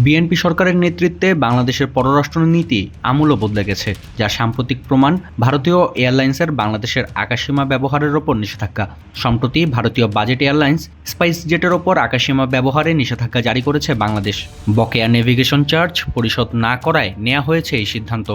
BNP সরকারের নেতৃত্বে বাংলাদেশের পররাষ্ট্রনীতি আমূল বদলে গেছে, যার সাম্প্রতিক প্রমাণ ভারতীয় এয়ারলাইন্সের বাংলাদেশের আকাশসীমা ব্যবহারের ওপর নিষেধাজ্ঞা। সম্প্রতি ভারতীয় বাজেট এয়ারলাইন্স স্পাইস জেটের ওপর আকাশসীমা ব্যবহারে নিষেধাজ্ঞা জারি করেছে বাংলাদেশ। বকেয়া নেভিগেশন চার্জ পরিশোধ না করায় নেওয়া হয়েছে এই সিদ্ধান্ত।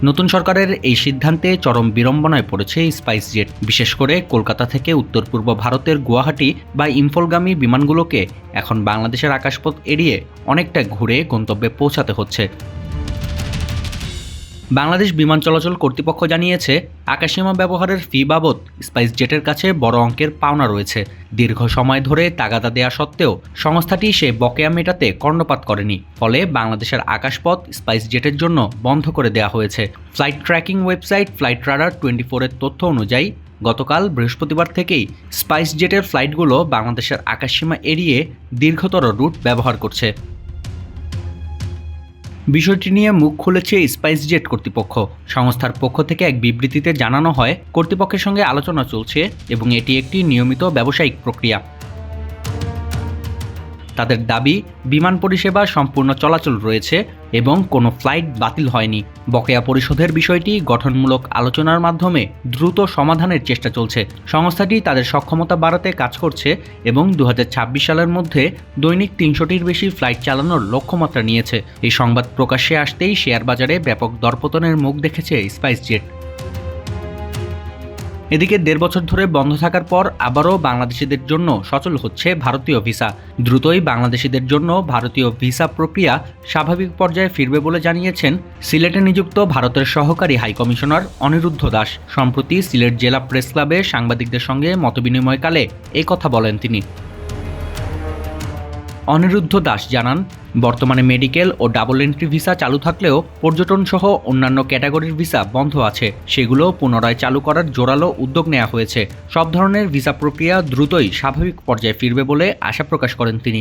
নতুন সরকারের এই সিদ্ধান্তে চরম বিড়ম্বনায় পড়েছে স্পাইস জেট। বিশেষ করে কলকাতা থেকে উত্তর পূর্ব ভারতের গুয়াহাটি বা ইম্ফলগামী বিমানগুলোকে এখন বাংলাদেশের আকাশপথ এড়িয়ে অনেকটা ঘুরে গন্তব্যে পৌঁছাতে হচ্ছে। বাংলাদেশ বিমান চলাচল কর্তৃপক্ষ জানিয়েছে, আকাশসীমা ব্যবহারের ফি বাবদ স্পাইস জেটের কাছে বড় অঙ্কের পাওনা রয়েছে। দীর্ঘ সময় ধরে তাগাদা দেয়া সত্ত্বেও সংস্থাটি সে বকেয়া মেটাতে কর্ণপাত করেনি। ফলে বাংলাদেশের আকাশপথ স্পাইস জেটের জন্য বন্ধ করে দেওয়া হয়েছে। Flight tracking website flight radar 24-এর তথ্য অনুযায়ী গতকাল বৃহস্পতিবার থেকেই স্পাইস জেটের ফ্লাইটগুলো বাংলাদেশের আকাশসীমা এড়িয়ে দীর্ঘতর রুট ব্যবহার করছে। বিষয়টি নিয়ে মুখ খুলেছে স্পাইস জেট কর্তৃপক্ষ। সংস্থার পক্ষ থেকে এক বিবৃতিতে জানানো হয়, কর্তৃপক্ষের সঙ্গে আলোচনা চলছে এবং এটি একটি নিয়মিত ব্যবসায়িক প্রক্রিয়া। তাদের দাবি, বিমান পরিষেবা সম্পূর্ণ চলাচল রয়েছে এবং কোনো ফ্লাইট বাতিল হয়নি। বকেয়া পরিশোধের বিষয়টি গঠনমূলক আলোচনার মাধ্যমে দ্রুত সমাধানের চেষ্টা চলছে। সংস্থাটি তাদের সক্ষমতা বাড়াতে কাজ করছে এবং 2026 সালের মধ্যে দৈনিক 300টির বেশি ফ্লাইট চালানোর লক্ষ্যমাত্রা নিয়েছে। এই সংবাদ প্রকাশ্যে আসতেই শেয়ার বাজারে ব্যাপক দরপতনের মুখ দেখেছে স্পাইস জেট। এদিকে 1.5 বছর ধরে বন্ধ থাকার পর আবারও বাংলাদেশিদের জন্য সচল হচ্ছে ভারতীয় ভিসা। দ্রুতই বাংলাদেশিদের জন্য ভারতীয় ভিসা প্রক্রিয়া স্বাভাবিক পর্যায়ে ফিরবে বলে জানিয়েছেন সিলেটে নিযুক্ত ভারতের সহকারী হাইকমিশনার অনিরুদ্ধ দাস। সম্প্রতি সিলেট জেলা প্রেস ক্লাবে সাংবাদিকদের সঙ্গে মতবিনিময়কালে এই কথা বলেন তিনি। অনিরুদ্ধ দাস জানান, বর্তমানে medical O double entry visa চালু থাকলেও পর্যটন সহ অন্যান্য ক্যাটাগরির ভিসা বন্ধ আছে। সেগুলো পুনরায় চালু করার জোরালো উদ্যোগ নেওয়া হয়েছে। সব ধরনের ভিসা প্রক্রিয়া দ্রুতই স্বাভাবিক পর্যায়ে ফিরবে বলে আশা প্রকাশ করেন তিনি।